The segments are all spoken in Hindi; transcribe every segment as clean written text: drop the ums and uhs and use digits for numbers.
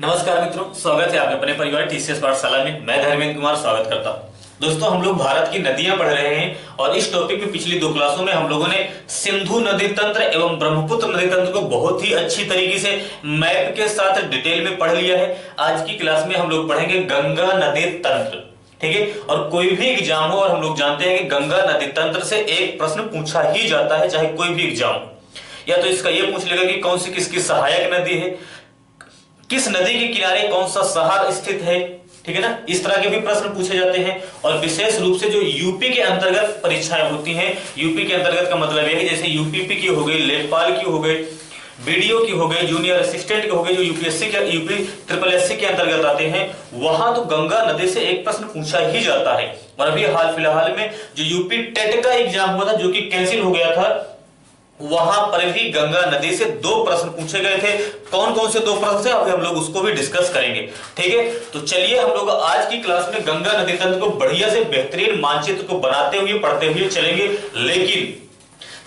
नमस्कार मित्रों, स्वागत है आपके अपने परिवार टीसीएस पाठशाला में। मैं धर्मेंद्र कुमार स्वागत करता हूं। दोस्तों, हम लोग भारत की नदियां पढ़ रहे हैं और इस टॉपिक में पिछली दो क्लासों में हम लोगों ने सिंधु नदी तंत्र एवं ब्रह्मपुत्र नदी तंत्र को बहुत ही अच्छी तरीके से मैप के साथ डिटेल में पढ़ लिया है। आज की क्लास में हम लोग पढ़ेंगे गंगा नदी तंत्र, ठीक है। और कोई भी एग्जाम हो, और हम लोग जानते हैं कि गंगा नदी तंत्र से एक प्रश्न पूछा ही जाता है, चाहे कोई भी एग्जाम हो। या तो इसका यह पूछ लेगा कि कौन सी किसकी सहायक नदी है, किस नदी के किनारे कौन सा शहर स्थित है, ठीक है ना। इस तरह के भी प्रश्न पूछे जाते हैं। और विशेष रूप से जो यूपी के अंतर्गत परीक्षाएं होती हैं, यूपी के अंतर्गत का मतलब यह है जैसे यूपीपी की हो गई, लेखपाल की हो गई, बीडीओ की हो गई, जूनियर असिस्टेंट की हो गई, जो यूपीएससी के यूपी ट्रिपल एससी के अंतर्गत आते हैं, वहां तो गंगा नदी से एक प्रश्न पूछा ही जाता है। और अभी हाल फिलहाल में जो यूपी टेट का एग्जाम हुआ था, जो कि कैंसिल हो गया था, वहां पर भी गंगा नदी से दो प्रश्न पूछे गए थे। कौन कौन से दो प्रश्न थे, अभी हम लोग उसको भी डिस्कस करेंगे, ठीक है। तो चलिए हम लोग आज की क्लास में गंगा नदी तंत्र को बढ़िया से बेहतरीन मानचित्र को बनाते हुए पढ़ते हुए चलेंगे। लेकिन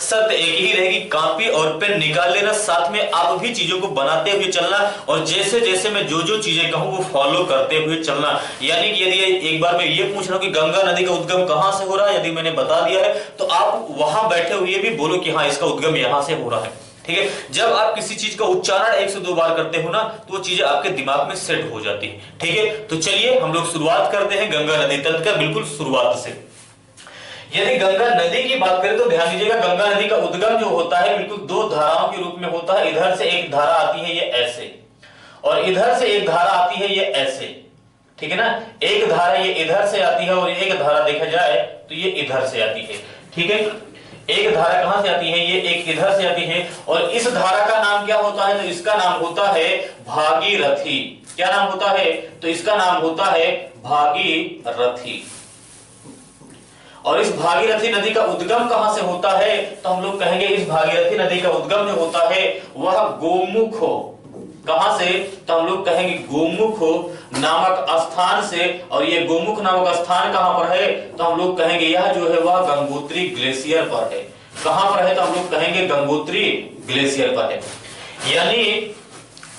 शर्त एक ही रहेगी, कॉपी और पेन निकाल लेना, साथ में आप भी चीजों को बनाते हुए चलना, और जैसे जैसे मैं जो जो चीजें कहूं वो फॉलो करते हुए चलना। यानी कि यदि एक बार मैं ये पूछ रहा हूं कि गंगा नदी का उद्गम कहां से हो रहा है, यदि मैंने बता दिया है तो आप वहां बैठे हुए भी बोलो कि हाँ, इसका उद्गम यहां से हो रहा है, ठीक है। जब आप किसी चीज का उच्चारण 1 से 2 बार करते हो ना, तो वो चीजें आपके दिमाग में सेट हो जाती है, ठीक है। तो चलिए हम लोग शुरुआत करते हैं गंगा नदी तंत्र का, बिल्कुल शुरुआत से। यदि गंगा नदी की बात करें तो ध्यान दीजिएगा, गंगा नदी का उद्गम जो होता है बिल्कुल दो धाराओं के रूप में होता है। इधर से एक धारा आती है ये ऐसे, और इधर से एक धारा आती है ये ऐसे, ठीक है ना। एक धारा ये इधर से आती है और एक धारा देखा जाए तो ये इधर से आती है, ठीक है। एक धारा कहां से आती है, ये एक इधर से आती है, और इस धारा का नाम क्या होता है, तो इसका नाम होता है भागीरथी। क्या नाम होता है, तो इसका नाम होता है भागीरथी। और इस भागीरथी नदी का उद्गम कहां से होता है, तो हम लोग कहेंगे इस भागीरथी नदी का उद्गम जो होता है वह गोमुख हो। कहां से, तो हम लोग कहेंगे गोमुख नामक स्थान से। और ये गोमुख नामक स्थान कहां पर है, तो हम लोग कहेंगे यह जो है वह गंगोत्री ग्लेशियर पर है। कहां पर है, तो हम लोग कहेंगे गंगोत्री ग्लेशियर पर है। यानी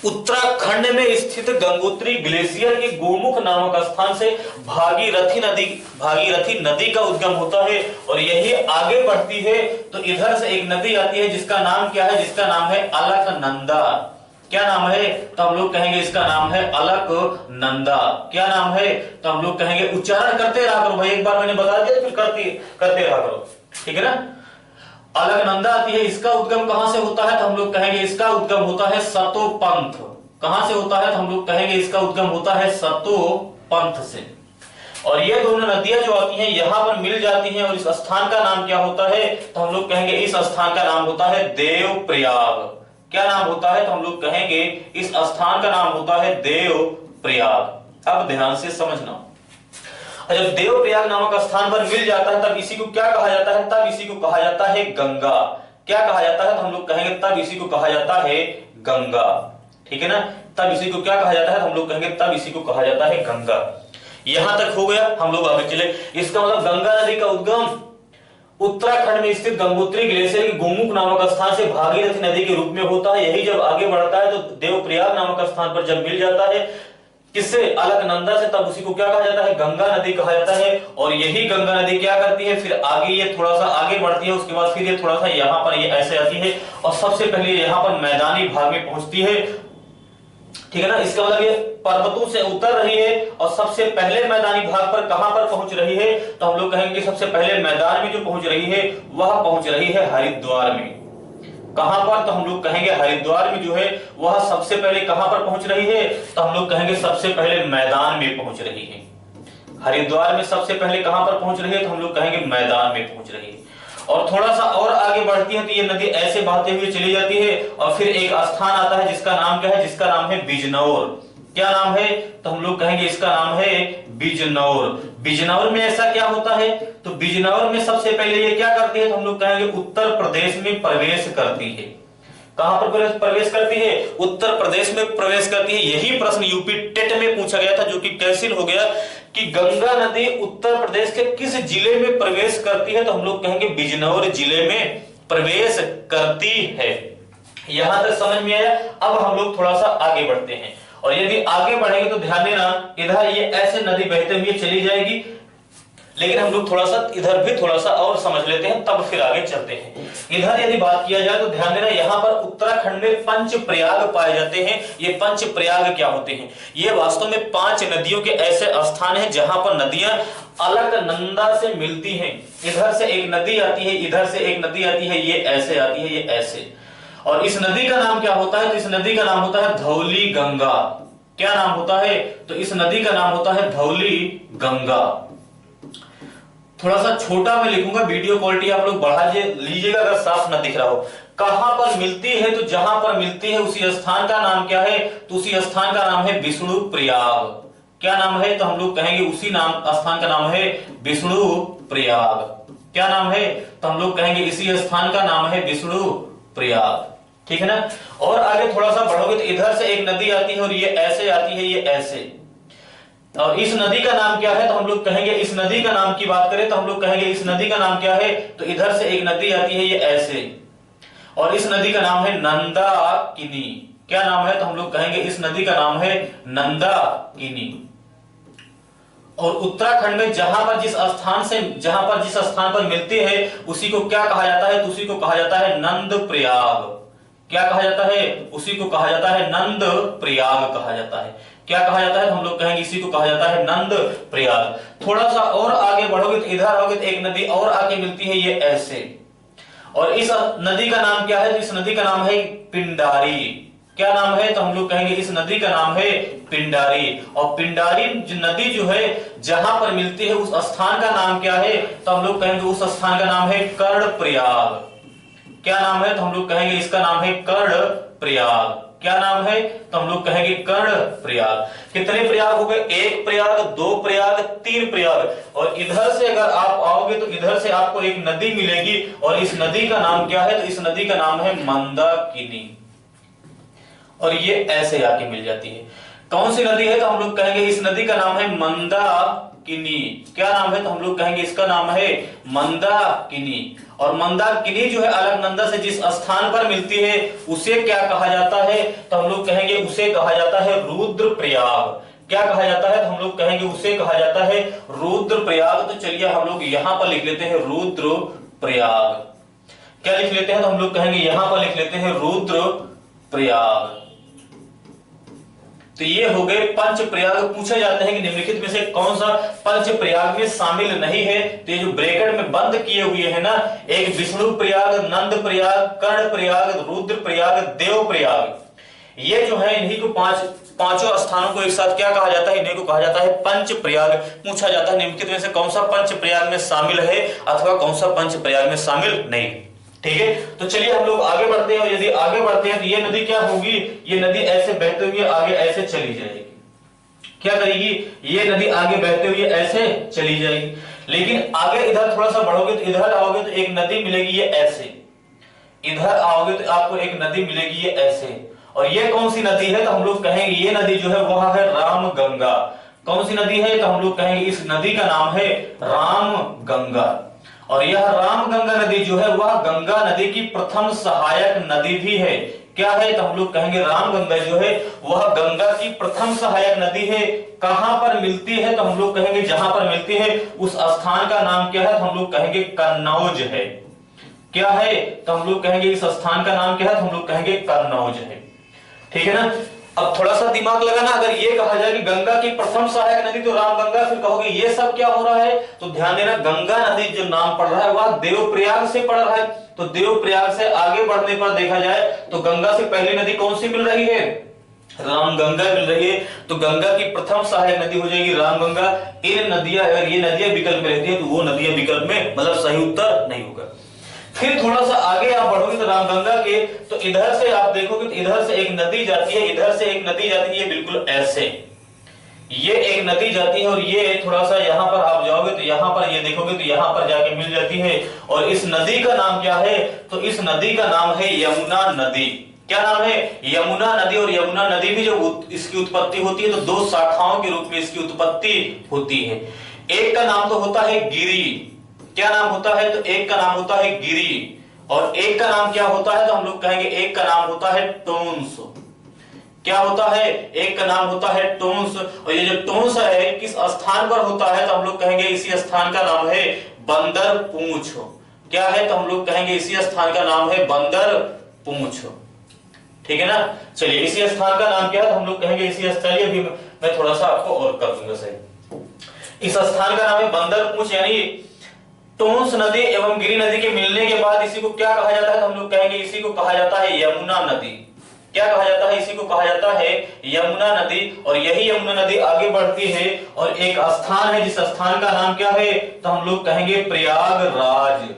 उत्तराखंड में स्थित गंगोत्री ग्लेशियर के गोमुख नामक स्थान से भागीरथी नदी का उद्गम होता है। और यही आगे बढ़ती है तो इधर से एक नदी आती है जिसका नाम क्या है, जिसका नाम है अलकनंदा। क्या नाम है, तो हम लोग कहेंगे इसका नाम है अलकनंदा। क्या नाम है, तो हम लोग कहेंगे, उच्चारण करते रहा करो भाई, एक बार मैंने बता दिया फिर करते रहा करो, ठीक है ना। अलकनंदा आती है, इसका उद्गम कहां से होता है, तो हम लोग कहेंगे इसका उद्गम होता है सतोपंथ। कहां से होता है, तो हम लोग कहेंगे इसका उद्गम होता है सतोपंथ से। और ये दोनों नदियां जो आती हैं यहां पर मिल जाती हैं, और इस स्थान का नाम क्या होता है, तो हम लोग कहेंगे इस स्थान का नाम होता है देवप्रयाग। क्या नाम होता है, तो हम लोग कहेंगे इस स्थान का नाम होता है देवप्रयाग। अब ध्यान से समझना, जब देवप्रयाग नामक स्थान पर मिल जाता है तब इसी को क्या कहा जाता है, तब इसी को कहा जाता है गंगा। क्या कहा जाता है, तो हम लोग कहेंगे तब इसी को कहा जाता है गंगा, ठीक है ना। तब इसी को क्या कहा जाता है, तो हम लोग कहेंगे तब इसी को कहा जाता है गंगा। यहां तक हो गया, हम लोग आगे चले। इसका मतलब गंगा नदी का उद्गम उत्तराखंड में स्थित गंगोत्री ग्लेशियर के गोमुख नामक स्थान से भागीरथी नदी के रूप में होता है। यही जब आगे बढ़ता है तो देवप्रयाग नामक स्थान पर जब मिल जाता है किससे, अलकनंदा से, तब उसी को क्या कहा जाता है, गंगा नदी कहा जाता है। और यही गंगा नदी क्या करती है, फिर आगे ये थोड़ा सा आगे बढ़ती है, उसके बाद फिर ये थोड़ा सा यहाँ पर ये ऐसे आती है, और सबसे पहले यहाँ पर मैदानी भाग में पहुंचती है, ठीक है ना। इसका मतलब ये पर्वतों से उतर रही है, और सबसे पहले मैदानी भाग पर कहां पर पहुंच रही है, तो हम लोग कहेंगे सबसे पहले मैदान में जो पहुंच रही है वह पहुंच रही है हरिद्वार में। कहां पर, तो हम लोग कहेंगे हरिद्वार में जो है वह सबसे पहले कहां पर पहुंच रही है, तो हम लोग कहेंगे सबसे पहले मैदान में पहुंच रही है। हरिद्वार में सबसे पहले कहां पर पहुंच रही है, तो हम लोग कहेंगे मैदान में पहुंच रही है। और थोड़ा सा और आगे बढ़ती है तो ये नदी ऐसे बहते हुए चली जाती है, और फिर एक स्थान आता है जिसका नाम क्या है, जिसका नाम है बिजनौर। क्या नाम है, तो हम लोग कहेंगे इसका नाम है बिजनौर। बिजनौर में ऐसा क्या होता है, तो बिजनौर में सबसे पहले ये क्या करती है, तो हम लोग कहेंगे उत्तर प्रदेश में प्रवेश करती है। कहां पर प्रवेश करती है, उत्तर प्रदेश में प्रवेश करती है। यही प्रश्न यूपी टेट में पूछा गया था, जो कि कैंसिल हो गया, कि गंगा नदी उत्तर प्रदेश के किस जिले में प्रवेश करती है, तो हम लोग कहेंगे बिजनौर जिले में प्रवेश करती है। यहां तक समझ में आया। अब हम लोग थोड़ा सा आगे बढ़ते हैं, और यदि आगे बढ़ेंगे तो ध्यान देना, इधर ये ऐसे नदी बहते हुए चली जाएगी, लेकिन हम लोग थोड़ा सा इधर भी थोड़ा सा और समझ लेते हैं, तब फिर आगे चलते हैं। इधर यदि बात किया जाए तो ध्यान देना, यहाँ पर उत्तराखंड में पंच प्रयाग पाए जाते हैं। ये पंच प्रयाग क्या होते हैं? ये वास्तव में 5 नदियों के ऐसे स्थान हैं जहां पर नदियां अलकनंदा से मिलती हैं। इधर से एक नदी आती है, इधर से एक नदी आती है, ये ऐसे आती है, ये ऐसे। और इस नदी का नाम क्या होता है? तो इस नदी का नाम होता है धौली गंगा। क्या नाम होता है? तो इस नदी का नाम होता है धौली गंगा। थोड़ा सा छोटा मैं लिखूंगा, वीडियो क्वालिटी आप लोग बढ़ा लीजिएगा अगर साफ ना दिख रहा हो। कहां पर मिलती है? तो जहां पर मिलती है उसी स्थान का नाम क्या है? तो उसी स्थान का नाम है विष्णु प्रयाग। क्या नाम है? तो हम लोग कहेंगे उसी नाम स्थान का नाम है विष्णु प्रयाग। क्या नाम है? तो हम लोग कहेंगे इसी स्थान का नाम है विष्णु प्रयाग। ठीक है ना? और आगे थोड़ा सा बढ़ोगे तो इधर से एक नदी आती है और ये ऐसे आती है, ये ऐसे। और इस नदी का नाम क्या है? तो हम लोग कहेंगे, इस नदी का नाम की बात करें तो हम लोग कहेंगे इस नदी का नाम क्या है? तो इधर से एक नदी आती है, ये ऐसे। और इस नदी का नाम है नंदाकिनी। क्या नाम है? तो हम लोग कहेंगे इस नदी का नाम है नंदाकिनी। और उत्तराखंड में जहां पर जिस स्थान पर मिलती है उसी को क्या कहा जाता है? तो उसी को कहा जाता है नंद प्रयाग। क्या कहा जाता है? उसी को कहा जाता है नंद प्रयाग कहा जाता है। क्या कहा जाता है? तो हम लोग कहेंगे इसी को कहा जाता है नंद प्रयाग। थोड़ा सा और आगे बढ़ोगे तो इधर आओगे तो एक नदी और आके मिलती है, ये ऐसे। और इस नदी का नाम क्या है? तो इस नदी का नाम है पिंडारी। क्या नाम है? तो हम लोग कहेंगे इस नदी का नाम है पिंडारी। और पिंडारी नदी जो है जहां पर मिलती है उस स्थान का नाम क्या है? तो हम लोग कहेंगे उस स्थान का नाम है कर्णप्रयाग। क्या नाम है? तो हम लोग कहेंगे इसका नाम है कर्णप्रयाग। क्या नाम है? तो हम लोग कहेंगे कर्णप्रयाग। कितने प्रयाग हो गए? 1 प्रयाग, 2 प्रयाग, 3 प्रयाग। और इधर से अगर आप आओगे तो इधर से आपको एक नदी मिलेगी और इस नदी का नाम क्या है? तो इस नदी का नाम है मंदाकिनी। और ये ऐसे आके मिल जाती है। कौन सी नदी है? तो हम लोग कहेंगे इस नदी का नाम है मंदाकिनी। क्या नाम है? तो हम लोग कहेंगे इसका नाम है मंदाकिनी। और मंदाकिनी जो है अलकनंदा से जिस स्थान पर मिलती है उसे क्या कहा जाता है? तो हम लोग कहेंगे उसे कहा जाता है रुद्रप्रयाग। क्या कहा जाता है? तो हम लोग कहेंगे उसे कहा जाता है रुद्रप्रयाग। तो चलिए हम लोग यहां पर लिख लेते हैं रुद्रप्रयाग। क्या लिख लेते हैं? तो हम लोग कहेंगे यहां पर लिख लेते हैं रुद्रप्रयाग। तो ये हो गए पंच प्रयाग। पूछे जाते हैं कि निम्नलिखित में से कौन सा पंच प्रयाग में शामिल नहीं है? तो ये जो ब्रैकेट में बंद किए हुए हैं ना, एक विष्णु प्रयाग, नंद प्रयाग, कर्ण प्रयाग, रुद्र प्रयाग, देव प्रयाग, ये जो है इन्हीं को पांचों स्थानों को एक साथ क्या कहा जाता है? इन्हीं को कहा जाता है पंच प्रयाग। पूछा जाता है निम्नलिखित में से कौन सा पंच प्रयाग में शामिल है अथवा कौन सा पंच प्रयाग में शामिल नहीं। ठीक है, तो चलिए हम लोग आगे बढ़ते हैं। और यदि आगे बढ़ते हैं तो ये नदी क्या होगी? ये नदी ऐसे बहते हुए आगे ऐसे चली जाएगी। क्या करेगी? ये नदी आगे बहते हुए ऐसे चली जाएगी। लेकिन आगे इधर थोड़ा सा बढ़ोगे तो इधर आओगे तो एक नदी मिलेगी, ये ऐसे। इधर आओगे तो आपको एक नदी मिलेगी, ये ऐसे। और ये कौन सी नदी है? तो हम लोग कहेंगे ये नदी जो है वह है रामगंगा। कौन सी नदी है? तो हम लोग कहेंगे इस नदी का नाम है रामगंगा। और यह रामगंगा नदी जो है वह गंगा नदी की प्रथम सहायक नदी भी है। क्या है? तो हम लोग कहेंगे रामगंगा जो है वह गंगा की प्रथम सहायक नदी है। कहां पर मिलती है? तो हम लोग कहेंगे जहां पर मिलती है उस स्थान का नाम क्या है? तो हम लोग कहेंगे कन्नौज है। क्या है? तो हम लोग कहेंगे इस स्थान का नाम क्या है? तो हम लोग कहेंगे कन्नौज है। ठीक है ना? अब थोड़ा सा दिमाग लगाना, अगर ये कहा जाए कि गंगा की प्रथम सहायक नदी तो रामगंगा, फिर कहोगे ये सब क्या हो रहा है? तो ध्यान देना, गंगा नदी जो नाम पड़ रहा है वह देवप्रयाग से पड़ रहा है। तो देवप्रयाग से आगे बढ़ने पर देखा जाए तो गंगा से पहली नदी कौन सी मिल रही है? रामगंगा मिल रही है। तो गंगा की प्रथम सहायक नदी हो जाएगी रामगंगा। इन नदियां, अगर ये नदियां विकल्प में रहती है तो वो नदियां विकल्प में मतलब सही उत्तर नहीं होगा। फिर थोड़ा सा आगे आप बढ़ोगे तो रामगंगा के, तो इधर से आप देखोगे तो इधर से एक नदी जाती है, इधर से एक नदी जाती है, बिल्कुल ऐसे। ये एक नदी जाती है और ये थोड़ा सा यहां पर आप जाओगे तो यहां पर ये देखोगे तो यहां पर जाके मिल जाती है। और इस नदी का नाम क्या है? तो इस नदी का नाम है यमुना नदी। क्या नाम है? यमुना नदी। और यमुना नदी भी जब इसकी उत्पत्ति होती है तो 2 शाखाओं के रूप में इसकी उत्पत्ति होती है। एक का नाम तो होता है गिरि। क्या नाम होता है? तो एक का नाम होता है गिरि। और एक का नाम क्या होता है? तो हम लोग कहेंगे एक का नाम होता है टोंस। क्या होता है, एक का नाम होता है टोंस, और ये जो टोंस है किस स्थान पर होता है, तो हम लोग कहेंगे इसी स्थान का नाम है बंदर पूंछ। क्या है, तो हम लोग कहेंगे इसी स्थान का नाम है बंदर पूंछ। ठीक है ना। चलिए इसी स्थान का नाम क्या है, तो हम लोग कहेंगे इसी स्थल, अभी मैं थोड़ा सा आपको और कर दूंगा सही। इस स्थान का नाम है बंदर पूंछ, यानी टोंस नदी एवं गिरि नदी के मिलने के बाद इसी को क्या कहा जाता है, तो हम लोग कहेंगे इसी को कहा जाता है यमुना नदी। क्या कहा जाता है, इसी को कहा जाता है यमुना नदी। और यही यमुना नदी आगे बढ़ती है और एक स्थान है जिस स्थान का नाम क्या है, तो हम लोग कहेंगे प्रयागराज।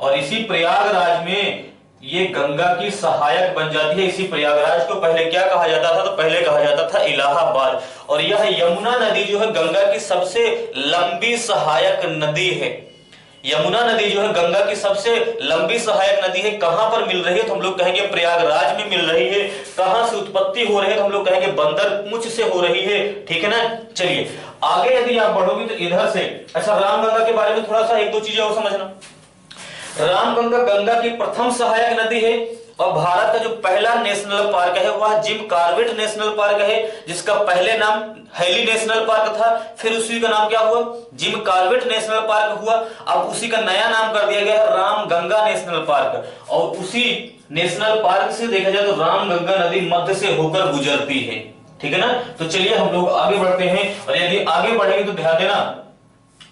और इसी प्रयागराज में ये गंगा की सहायक बन जाती है। इसी प्रयागराज को पहले क्या कहा जाता था, तो पहले कहा जाता था इलाहाबाद। और यह यमुना नदी जो है गंगा की सबसे लंबी सहायक नदी है। यमुना नदी जो है गंगा की सबसे लंबी सहायक नदी है। कहां पर मिल रही है, तो हम लोग कहेंगे प्रयागराज में मिल रही है। कहां से उत्पत्ति हो रही है, तो हम लोग कहेंगे बंदर पूंछ से हो रही है। ठीक है ना। चलिए आगे यदि आप बढ़ोगे तो इधर से, अच्छा रामगंगा के बारे में थोड़ा सा एक दो चीजें और समझना। रामगंगा गंगा की प्रथम सहायक नदी है और भारत का जो पहला नेशनल पार्क है वह जिम कॉर्बेट नेशनल पार्क है, जिसका पहले नाम हैली नेशनल पार्क था, फिर उसी का नाम क्या हुआ, जिम कॉर्बेट नेशनल पार्क हुआ। अब उसी का नया नाम कर दिया गया है रामगंगा नेशनल पार्क। और उसी नेशनल पार्क से देखा जाए तो रामगंगा नदी मध्य से होकर गुजरती है। ठीक है ना। तो चलिए हम लोग आगे बढ़ते हैं, और यदि आगे बढ़ेंगे तो ध्यान देना,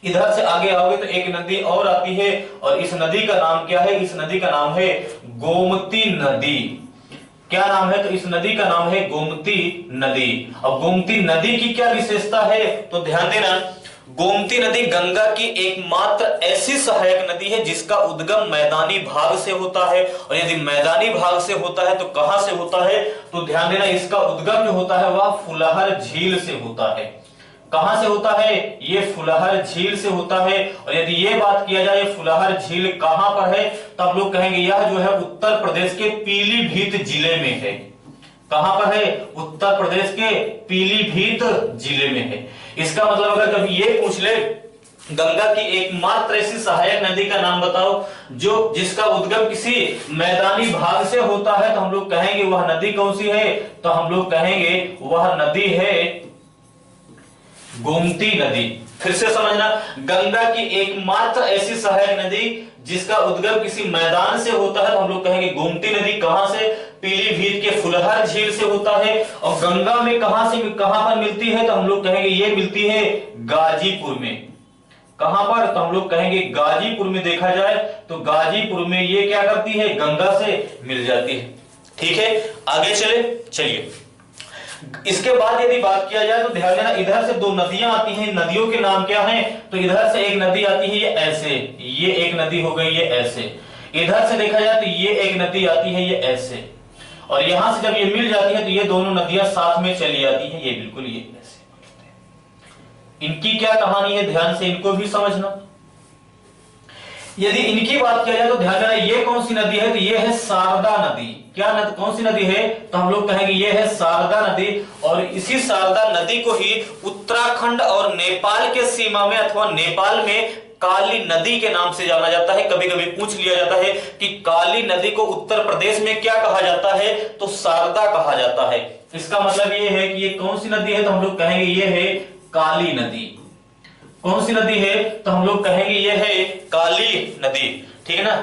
इधर से आगे आओगे तो एक नदी और आती है, और इस नदी का नाम क्या है, इस नदी का नाम है गोमती नदी। क्या नाम है, तो इस नदी का नाम है गोमती नदी। अब गोमती नदी की क्या विशेषता है, तो ध्यान देना, गोमती नदी गंगा की एकमात्र ऐसी सहायक नदी है जिसका उद्गम मैदानी भाग से होता है। और यदि मैदानी भाग से होता है तो कहां से होता है, तो ध्यान देना, इसका उद्गम जो होता है वह फुलहर झील से होता है। कहां से होता है, ये फुलहर झील से होता है। और यदि ये बात किया जाए फुलहर झील कहां पर है, तो हम लोग कहेंगे यह जो है उत्तर प्रदेश के पीलीभीत जिले में है। कहां पर है, उत्तर प्रदेश के पीलीभीत जिले में है। इसका मतलब अगर कभी ये पूछ ले गंगा की एकमात्र ऐसी सहायक नदी का नाम बताओ जो जिसका उद्गम किसी मैदानी भाग से होता है, तो हम लोग कहेंगे वह नदी कौन सी है, तो हम लोग कहेंगे वह नदी है गोमती नदी। फिर से समझना, गंगा की एकमात्र ऐसी सहायक नदी जिसका उद्गम किसी मैदान से होता है, तो हम लोग कहेंगे गोमती नदी। कहां से, पीलीभीत के फुलहर झील से होता है। और गंगा में कहां पर मिलती है, तो हम लोग कहेंगे ये मिलती है गाजीपुर में। कहां पर, तो हम लोग कहेंगे गाजीपुर में। देखा जाए तो गाजीपुर में ये क्या करती है, गंगा से मिल जाती है। ठीक है, आगे चलिए इसके बाद यदि बात किया जाए तो ध्यान देना, इधर से दो नदियां आती हैं, नदियों के नाम क्या हैं, तो इधर से एक नदी आती है ये ऐसे, ये एक नदी हो गई ये ऐसे। इधर से देखा जाए तो ये एक नदी आती है ये ऐसे, और यहां से जब ये मिल जाती है तो ये दोनों नदियां साथ में चली आती है, ये बिल्कुल ये ऐसे। इनकी क्या कहानी है, ध्यान से इनको भी समझना। यदि इनकी बात किया जाए तो ध्यान देना, ये कौन सी नदी है, तो ये है शारदा नदी। क्या नदी, कौन सी नदी है, तो हम लोग कहेंगे ये है शारदा नदी। और इसी शारदा नदी को ही उत्तराखंड और नेपाल के सीमा में अथवा नेपाल में काली नदी के नाम से जाना जाता है। कभी कभी पूछ लिया जाता है कि काली नदी को उत्तर प्रदेश में क्या कहा जाता है, तो शारदा कहा जाता है। इसका मतलब ये है कि ये कौन सी नदी है, तो हम लोग कहेंगे ये है काली नदी। कौन सी नदी है, तो हम लोग कहेंगे ये है काली नदी। ठीक है ना,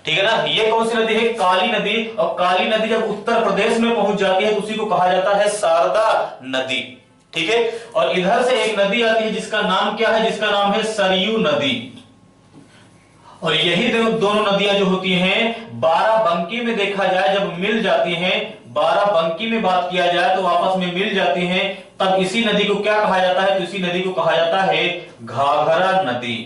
ठीक है ना, ये कौन सी नदी है, काली नदी। और काली नदी जब उत्तर प्रदेश में पहुंच जाती है तो उसी को कहा जाता है शारदा नदी। ठीक है, और इधर से एक नदी आती है जिसका नाम क्या है, जिसका नाम है सरयू नदी। और यही दोनों नदियां जो होती हैं बाराबंकी में देखा जाए जब मिल जाती हैं, बाराबंकी में बात किया जाए तो आपस में मिल जाती हैं, तब इसी नदी को क्या कहा जाता है, तो इसी नदी को कहा जाता है घाघरा नदी।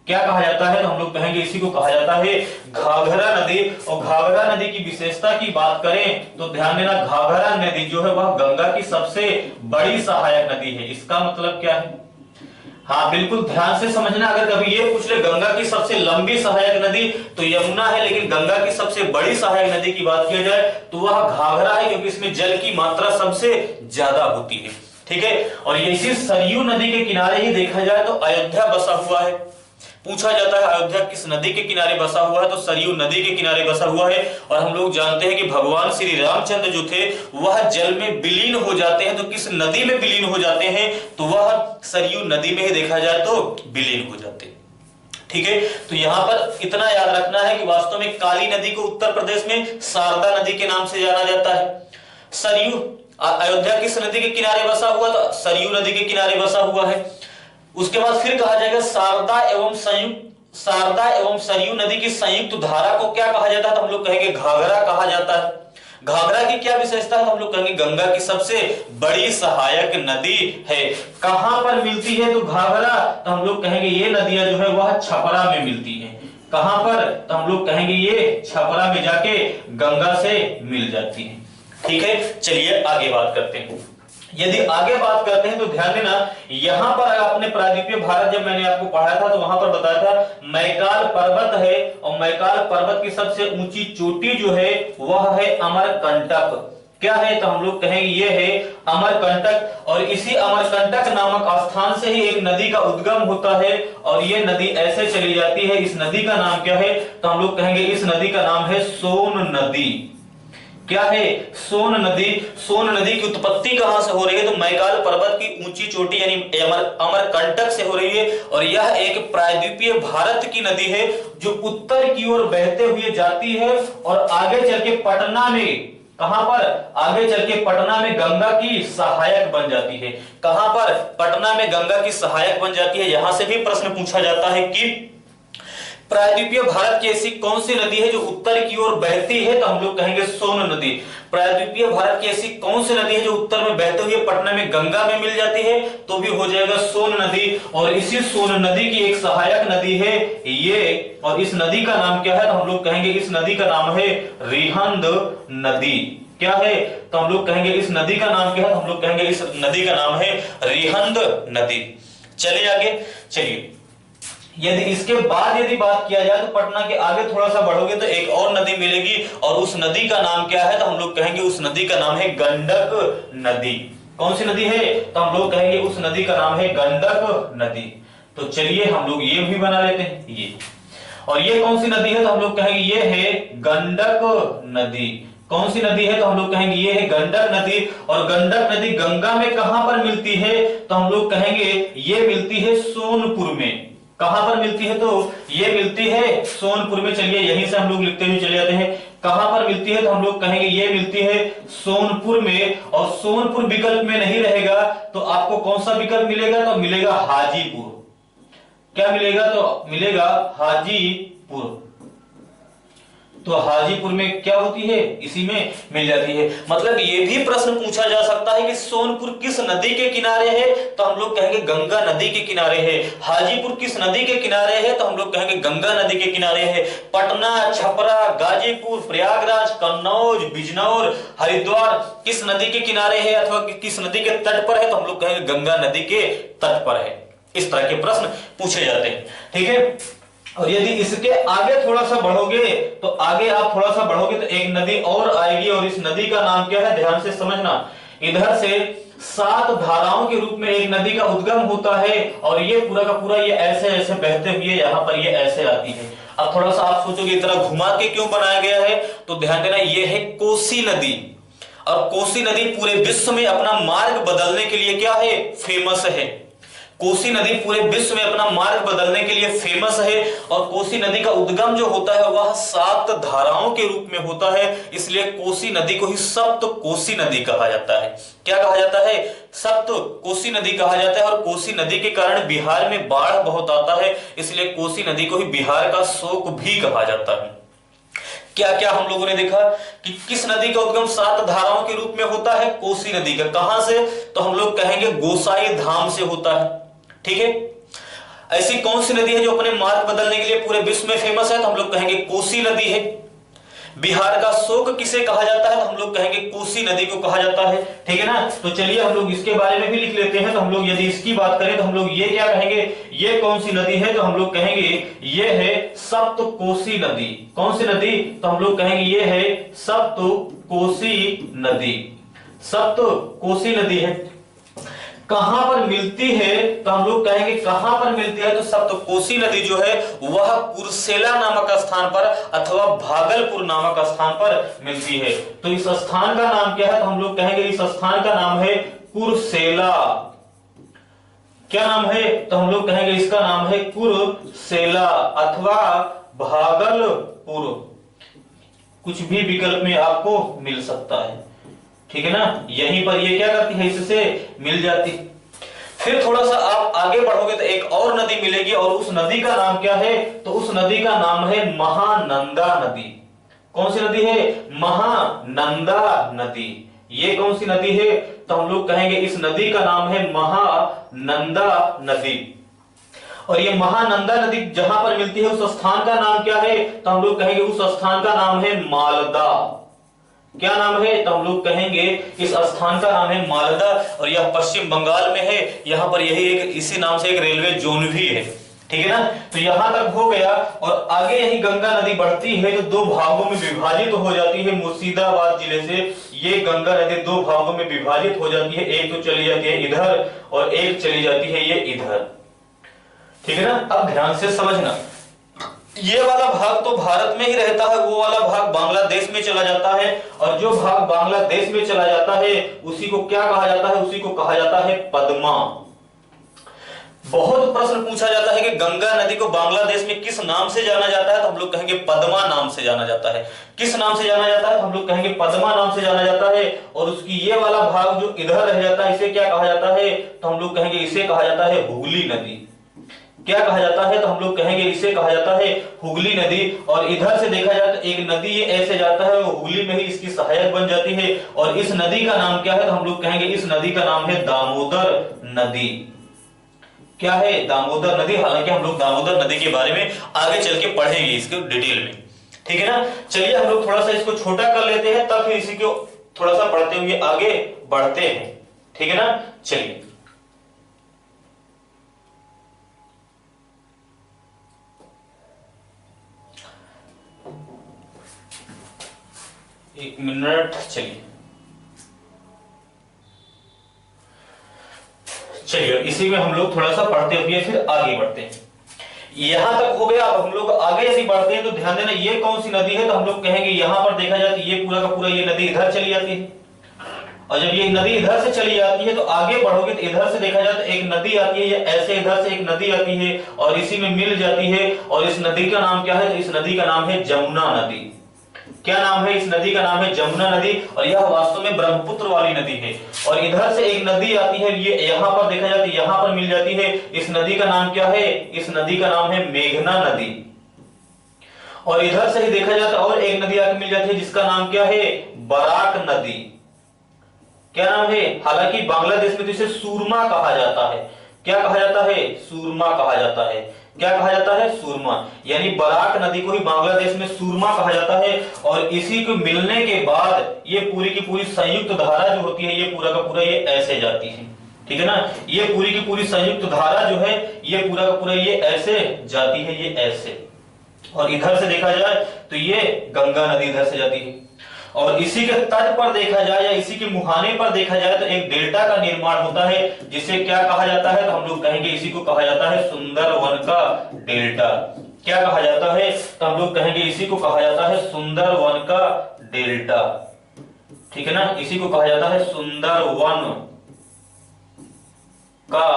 क्या कहा जाता है, तो हम लोग कहेंगे इसी को कहा जाता है घाघरा नदी। और घाघरा नदी की विशेषता की बात करें तो ध्यान देना, घाघरा नदी जो है वह गंगा की सबसे बड़ी सहायक नदी है। इसका मतलब क्या है, हाँ बिल्कुल ध्यान से समझना। अगर कभी ये पूछ ले गंगा की सबसे लंबी सहायक नदी तो यमुना है, लेकिन गंगा की सबसे बड़ी सहायक नदी की बात किया जाए तो वह घाघरा है, क्योंकि इसमें जल की मात्रा सबसे ज्यादा होती है। ठीक है, और इसी सरयू नदी के किनारे ही देखा जाए तो अयोध्या बसा हुआ है। पूछा जाता है अयोध्या किस नदी के किनारे बसा हुआ है, तो सरयू नदी के किनारे बसा हुआ है। और हम लोग जानते हैं कि भगवान श्री रामचंद्र जो थे वह जल में विलीन हो जाते हैं, तो किस नदी में विलीन हो जाते हैं, तो वह सरयू नदी में ही देखा जाए तो विलीन हो जाते हैं। ठीक है, तो यहां पर इतना याद रखना है कि वास्तव में काली नदी को उत्तर प्रदेश में शारदा नदी के नाम से जाना जाता है। सरयू अयोध्या किस नदी के किनारे बसा हुआ, तो सरयू नदी के किनारे बसा हुआ है। उसके बाद फिर कहा जाएगा शारदा एवं सरयू नदी की संयुक्त धारा को क्या कहा जाता है, तो हम लोग कहेंगे घाघरा कहा जाता है। घाघरा की क्या विशेषता है, तो हम लोग कहेंगे गंगा की सबसे बड़ी सहायक नदी है। कहां पर मिलती है, तो घाघरा, तो हम लोग कहेंगे ये नदियां जो है वह छपरा में मिलती है। कहां पर, तो हम लोग कहेंगे ये छपरा में जाके गंगा से मिल जाती है। ठीक है, चलिए आगे बात करते हैं। यदि आगे बात करते हैं तो ध्यान देना, यहां पर आपने प्रायद्वीपीय भारत जब मैंने आपको पढ़ाया था तो वहां पर बताया था मैकाल पर्वत है, और मैकाल पर्वत की सबसे ऊंची चोटी जो है वह है अमरकंटक। क्या है, तो हम लोग कहेंगे ये है अमरकंटक। और इसी अमरकंटक नामक स्थान से ही एक नदी का उद्गम होता है, और ये नदी ऐसे चली जाती है। इस नदी का नाम क्या है, तो हम लोग कहेंगे इस नदी का नाम है सोन नदी। क्या है, सोन नदी। सोन नदी की उत्पत्ति कहां से हो रही है, तो मैकाल पर्वत की ऊंची चोटी यानी अमरकंटक से हो रही है। और यह एक प्रायद्वीपीय भारत की नदी है जो उत्तर की ओर बहते हुए जाती है और आगे चल के पटना में, कहां पर, आगे चल के पटना में गंगा की सहायक बन जाती है। कहां पर, पटना में गंगा की सहायक बन जाती है। यहां से भी प्रश्न पूछा जाता है कि प्रायद्वीपीय भारत की ऐसी कौन सी नदी है जो उत्तर की ओर बहती है, तो हम लोग कहेंगे सोन नदी। प्रायद्वीपीय भारत की ऐसी कौन सी नदी है जो उत्तर में बहते हुए पटना में गंगा में मिल जाती है, तो भी हो जाएगा सोन नदी। और इसी सोन नदी की एक सहायक नदी है ये, और इस नदी का नाम क्या है, तो हम लोग कहेंगे इस नदी का नाम है रिहंद नदी। क्या है, तो हम लोग कहेंगे इस नदी का नाम क्या है, तो हम लोग कहेंगे इस नदी का नाम है रिहंद नदी। चलिए आगे, चलिए यदि इसके बाद यदि बात किया जाए तो पटना के आगे थोड़ा सा बढ़ोगे तो एक और नदी मिलेगी, और उस नदी का नाम क्या है, तो हम लोग कहेंगे उस नदी का नाम है गंडक नदी। कौन सी नदी है, तो हम लोग कहेंगे उस नदी का नाम है गंडक नदी। तो चलिए हम लोग ये भी बना लेते हैं ये। और ये कौन सी नदी है, तो हम लोग कहेंगे ये है गंडक नदी। कौन सी नदी है, तो हम लोग कहेंगे ये है गंडक नदी। और गंडक नदी गंगा में कहां पर मिलती है, तो हम लोग कहेंगे ये मिलती है सोनपुर में। कहां पर मिलती है, तो ये मिलती है सोनपुर में। चलिए यहीं से हम लोग लिखते हुए चले जाते हैं, कहां पर मिलती है, तो हम लोग कहेंगे ये मिलती है सोनपुर में। और सोनपुर विकल्प में नहीं रहेगा तो आपको कौन सा विकल्प मिलेगा, तो मिलेगा हाजीपुर। क्या मिलेगा, तो मिलेगा हाजीपुर। तो हाजीपुर में क्या होती है, इसी में मिल जाती है। मतलब ये भी प्रश्न पूछा जा सकता है कि सोनपुर किस नदी के किनारे है, तो हम लोग कहेंगे गंगा नदी के किनारे है। हाजीपुर किस नदी के किनारे है, तो हम लोग कहेंगे गंगा नदी के किनारे है। पटना, छपरा, गाजीपुर, प्रयागराज, कन्नौज, बिजनौर, हरिद्वार किस नदी के किनारे है अथवा किस नदी के तट पर है, तो हम लोग कहेंगे गंगा नदी के तट पर है। इस तरह के प्रश्न पूछे जाते हैं। ठीक है, और यदि इसके आगे थोड़ा सा बढ़ोगे तो आगे आप थोड़ा सा बढ़ोगे तो एक नदी और आएगी, और इस नदी का नाम क्या है, ध्यान से समझना। इधर से 7 धाराओं के रूप में एक नदी का उद्गम होता है, और ये पूरा का पूरा ये ऐसे ऐसे बहते हुए यहाँ पर ये ऐसे आती है। अब थोड़ा सा आप सोचोगे इतना घुमा के क्यों बनाया गया है, तो ध्यान देना ये है कोसी नदी। और कोसी नदी पूरे विश्व में अपना मार्ग बदलने के लिए क्या है, फेमस है। कोसी नदी पूरे विश्व में अपना मार्ग बदलने के लिए फेमस है। और कोसी नदी का उद्गम जो होता है वह 7 धाराओं के रूप में होता है, इसलिए कोसी नदी को ही सप्त कोसी नदी कहा जाता है। क्या कहा जाता है, सप्त कोसी नदी कहा जाता है। और कोसी नदी के कारण बिहार में बाढ़ बहुत आता है, इसलिए कोसी नदी को ही बिहार का शोक भी कहा जाता है। क्या क्या हम लोगों ने देखा कि किस नदी का उद्गम 7 धाराओं के रूप में होता है, कोसी नदी का। कहां से, तो हम लोग कहेंगे गोसाई धाम से होता है। ठीक है, ऐसी कौन सी नदी है जो अपने मार्ग बदलने के लिए पूरे विश्व में फेमस है, तो हम लोग कहेंगे कोसी नदी है। बिहार का शोक किसे कहा जाता है, तो हम लोग कहेंगे कोसी नदी को कहा जाता है। ठीक है ना, तो चलिए हम लोग इसके बारे में भी लिख लेते हैं। तो हम लोग यदि इसकी बात करें तो हम लोग ये क्या कहेंगे, ये कौन सी नदी है, तो हम लोग कहेंगे ये है सप्त कोसी नदी। कौन सी नदी, तो हम लोग कहेंगे ये है सप्त कोसी नदी। सप्त कोसी नदी है। कहां पर मिलती है, तो हम लोग कहेंगे कहां पर मिलती है, तो सप्तकोसी नदी जो है वह कुर्सेला नामक स्थान पर अथवा भागलपुर नामक स्थान पर मिलती है। तो इस स्थान का नाम क्या है, तो हम लोग कहेंगे इस स्थान का नाम है कुर्सेला। क्या नाम है, तो हम लोग कहेंगे इसका नाम है कुर्सेला अथवा भागलपुर, कुछ भी विकल्प में आपको मिल सकता है, ठीक है ना। यहीं पर ये क्या करती है, इससे मिल जाती। फिर थोड़ा सा आप आगे बढ़ोगे तो एक और नदी मिलेगी, और उस नदी का नाम क्या है, तो उस नदी का नाम है महानंदा नदी। कौन सी नदी है, महानंदा नदी। ये कौन सी नदी है, तो हम लोग कहेंगे इस नदी का नाम है महानंदा नदी। और ये महानंदा नदी जहां पर मिलती है उस स्थान का नाम क्या है, तो हम लोग कहेंगे उस स्थान का नाम है मालदा। क्या नाम है, तो हम लोग कहेंगे इस स्थान का नाम है मालदा, और यह पश्चिम बंगाल में है। यहां पर यही एक इसी नाम से एक रेलवे जोन भी है, ठीक है ना। तो यहां तक हो गया, और आगे यही गंगा नदी बढ़ती है तो दो भागों में विभाजित हो जाती है। मुर्शिदाबाद जिले से ये गंगा नदी दो भागों में विभाजित हो जाती है, एक तो चली जाती है इधर और एक चली जाती है ये इधर, ठीक है ना। अब ध्यान से समझना, ये वाला भाग तो भारत में ही रहता है, वो वाला भाग बांग्लादेश में चला जाता है, और जो भाग बांग्लादेश में चला जाता है उसी को क्या कहा जाता है, उसी को कहा जाता है पद्मा। बहुत प्रश्न पूछा जाता है कि गंगा नदी को बांग्लादेश में किस नाम से जाना जाता है, तो हम लोग कहेंगे पद्मा नाम से जाना जाता है। किस नाम से जाना जाता है, तो हम लोग कहेंगे पद्मा नाम से जाना जाता है। और उसकी ये वाला भाग जो इधर रह जाता है इसे क्या कहा जाता है, तो हम लोग कहेंगे इसे कहा जाता है हुगली नदी। क्या कहा जाता है, तो हम लोग कहेंगे इसे कहा जाता है हुगली नदी। और इधर से देखा जाए तो एक नदी ये ऐसे जाता है, वो हुगली में ही इसकी सहायक बन जाती है। और इस नदी का नाम क्या है, तो हम लोग कहेंगे इस नदी का नाम है दामोदर नदी। क्या है, दामोदर नदी। हालांकि हम लोग दामोदर नदी के बारे में आगे चल के पढ़ेंगे इसके डिटेल में, ठीक है ना। चलिए हम लोग थोड़ा सा इसको छोटा कर लेते हैं, तब फिर इसी को थोड़ा सा पढ़ते हुए आगे बढ़ते हैं, ठीक है ना। चलिए एक मिनट, चलिए इसी में हम लोग थोड़ा सा पढ़ते हुए फिर आगे बढ़ते हैं। यहां तक हो गया। अब हम लोग आगे यदि बढ़ते हैं तो ध्यान देना, ये कौन सी नदी है, तो हम लोग कहेंगे यहां पर देखा जाए तो ये पूरा का पूरा ये नदी इधर चली जाती है। और जब ये नदी इधर से चली जाती है तो आगे बढ़ोगे तो इधर से देखा जाए तो एक नदी आती है, ये ऐसे इधर से एक नदी आती है और इसी में मिल जाती है। और इस नदी का नाम क्या है, तो इस नदी का नाम है जमुना नदी। क्या नाम है, इस नदी का नाम है जमुना नदी। और यह वास्तव में ब्रह्मपुत्र वाली नदी है। और इधर से एक नदी आती है, ये यहां पर देखा जाए तो यहां पर मिल जाती है। इस नदी का नाम क्या है, इस नदी का नाम है मेघना नदी। और इधर से ही देखा जाए तो और एक नदी आके मिल जाती है जिसका नाम क्या है, बराक नदी। क्या नाम है, हालांकि बांग्लादेश में तो इसे सूरमा कहा जाता है। क्या कहा जाता है, सूरमा कहा जाता है। क्या कहा जाता है, सूरमा। यानी बराक नदी को ही बांग्लादेश में सूरमा कहा जाता है। और इसी को मिलने के बाद ये पूरी की पूरी संयुक्त धारा जो होती है ये पूरा का पूरा ये ऐसे जाती है, ठीक है ना। ये पूरी की पूरी संयुक्त धारा जो है ये पूरा का पूरा ये ऐसे जाती है, ये ऐसे। और इधर से देखा जाए तो ये गंगा नदी इधर से जाती है। और इसी के तट पर देखा जाए या इसी के मुहाने पर देखा जाए तो एक डेल्टा का निर्माण होता है, जिसे क्या कहा जाता है, तो हम लोग कहेंगे इसी को कहा जाता है सुंदरवन का डेल्टा। क्या कहा जाता है, तो हम लोग कहेंगे इसी को कहा जाता है सुंदरवन का डेल्टा, ठीक है ना। इसी को कहा जाता है सुंदरवन का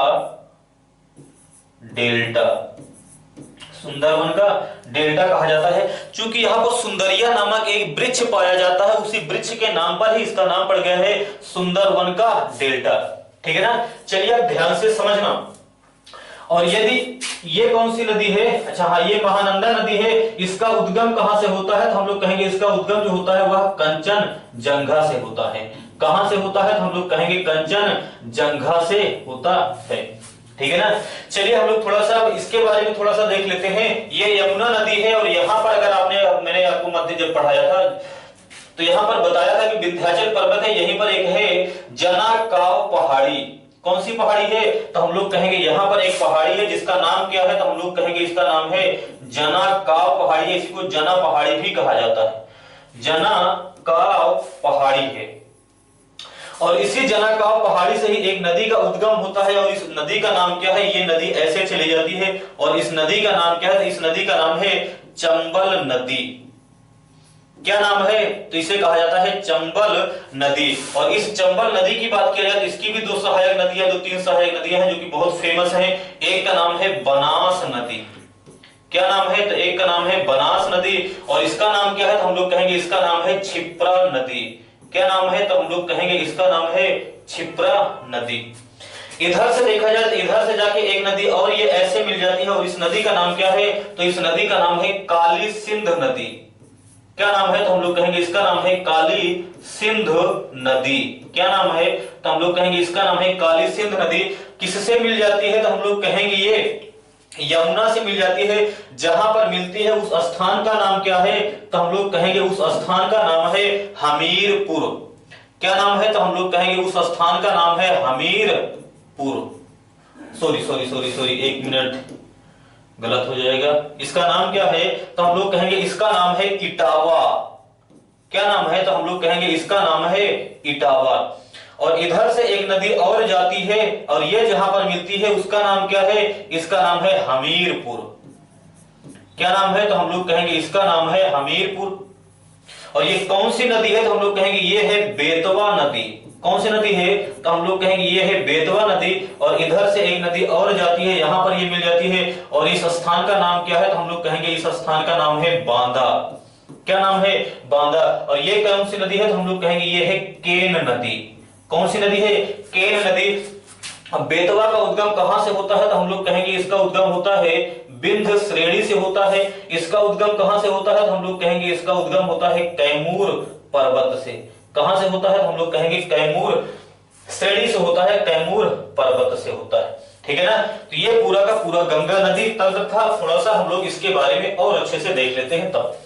डेल्टा। सुंदरवन का डेल्टा कहा जाता है। चूंकि यहाँ पर सुंदरिया नामक एक वृक्ष पाया जाता है, उसी वृक्ष के नाम पर ही इसका नाम पड़ गया है सुंदरवन का डेल्टा, ठीक है ना। चलिए आप ध्यान से समझना। और यदि ये कौन सी नदी है, अच्छा हाँ ये महानंदा नदी है। इसका उद्गम कहां से होता है, तो हम लोग कहेंगे इसका उद्गम जो होता है वह कंचनजंगा से होता है। कहां से होता है, तो हम लोग कहेंगे कंचनजंगा से होता है, ठीक है ना। चलिए हम लोग थोड़ा सा इसके बारे में थोड़ा सा देख लेते हैं। ये यमुना नदी है और यहाँ पर अगर मैंने आपको मध्य जब पढ़ाया था तो यहाँ पर बताया था कि विंध्याचल पर्वत है, यहीं पर एक है जनाकाव पहाड़ी। कौन सी पहाड़ी है, तो हम लोग कहेंगे यहाँ पर एक पहाड़ी है जिसका नाम क्या है, तो हम लोग कहेंगे इसका नाम है जनाकाव पहाड़ी। इसी को जना पहाड़ी भी कहा जाता है, जनाकाव पहाड़ी है। और इसी जनाकाव पहाड़ी से ही एक नदी का उद्गम होता है और इस नदी का नाम क्या है, ये नदी ऐसे चली जाती है और इस नदी का नाम क्या है, इस नदी का नाम है चंबल नदी। क्या नाम है, तो इसे कहा जाता है चंबल नदी। और इस चंबल नदी की बात किया जाए तो इसकी भी दो सहायक नदियां, दो तीन सहायक नदियां हैं जो कि बहुत फेमस हैं। एक का नाम है बनास नदी। क्या नाम है, तो एक का नाम है बनास नदी और इसका नाम क्या है, तो हम लोग कहेंगे इसका नाम है क्षिप्रा नदी। क्या नाम है, तो हम लोग कहेंगे इसका नाम है क्षिप्रा नदी। इधर से देखा जाए तो इधर से जाके एक नदी और ये ऐसे मिल जाती है और इस नदी का नाम क्या है, तो इस नदी का नाम है काली सिंध नदी। क्या नाम है, तो हम लोग कहेंगे इसका नाम है काली सिंध नदी। क्या नाम है, तो हम लोग कहेंगे इसका नाम है काली सिंध नदी। किससे मिल जाती है, तो हम लोग कहेंगे ये यमुना से मिल जाती है। जहां पर मिलती है उस स्थान का नाम क्या है, तो हम लोग कहेंगे उस स्थान का नाम है हमीरपुर। क्या नाम है, तो हम लोग कहेंगे उस स्थान का नाम है हमीरपुर। सॉरी, एक मिनट, गलत हो जाएगा। इसका नाम क्या है, तो हम लोग कहेंगे इसका नाम है इटावा। क्या नाम है, तो हम लोग कहेंगे इसका नाम है इटावा। और इधर से एक नदी और जाती है और ये जहां पर मिलती है उसका नाम क्या है, इसका नाम है हमीरपुर। क्या नाम है, तो हम लोग कहेंगे इसका नाम है हमीरपुर। और ये कौन सी नदी है, तो हम लोग कहेंगे ये है बेतवा नदी। कौन सी नदी है, तो हम लोग कहेंगे ये है बेतवा नदी। और इधर से एक नदी और जाती है, यहां पर ये मिल जाती है और इस स्थान का नाम क्या है, तो हम लोग कहेंगे इस स्थान का नाम है बांदा। क्या नाम है, बांदा। और ये कौन सी नदी है, तो हम लोग कहेंगे ये है केन नदी। कौन सी नदी है, केन नदी। अब बेतवा का उद्गम कहां से होता है, तो हम लोग कहेंगे इसका उद्गम होता है विंध्य श्रेणी से होता है। इसका उद्गम कहां से होता है, तो हम लोग कहेंगे इसका उद्गम होता है कैमूर पर्वत से। कहां से होता है, तो हम लोग कहेंगे कैमूर श्रेणी से होता है, कैमूर पर्वत से होता है। ठीक है ना। तो ये पूरा का पूरा गंगा नदी तंत्र था। थोड़ा सा हम लोग इसके बारे में और अच्छे से देख लेते हैं। तब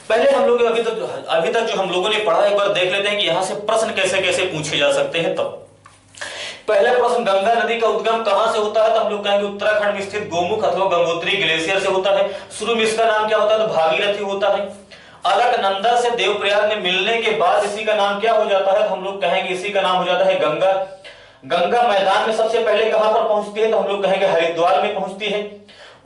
पहले हम लोग अभी तक जो हम लोगों ने पढ़ा एक बार देख लेते हैं कि यहां से प्रश्न कैसे कैसे पूछे जा सकते हैं। तब पहला प्रश्न, गंगा नदी का उद्गम कहां से होता है, तो हम लोग कहेंगे उत्तराखंड में स्थित गोमुख अथवा गंगोत्री ग्लेशियर से होता है। शुरू में इसका नाम क्या होता है, तो भागीरथी होता है। अलकनंदा से देवप्रयाग में मिलने के बाद इसी का नाम क्या हो जाता है, तो हम लोग कहेंगे इसी का नाम हो जाता है गंगा। गंगा मैदान में सबसे पहले कहां पर पहुंचती है, तो हम लोग कहेंगे हरिद्वार में पहुंचती है।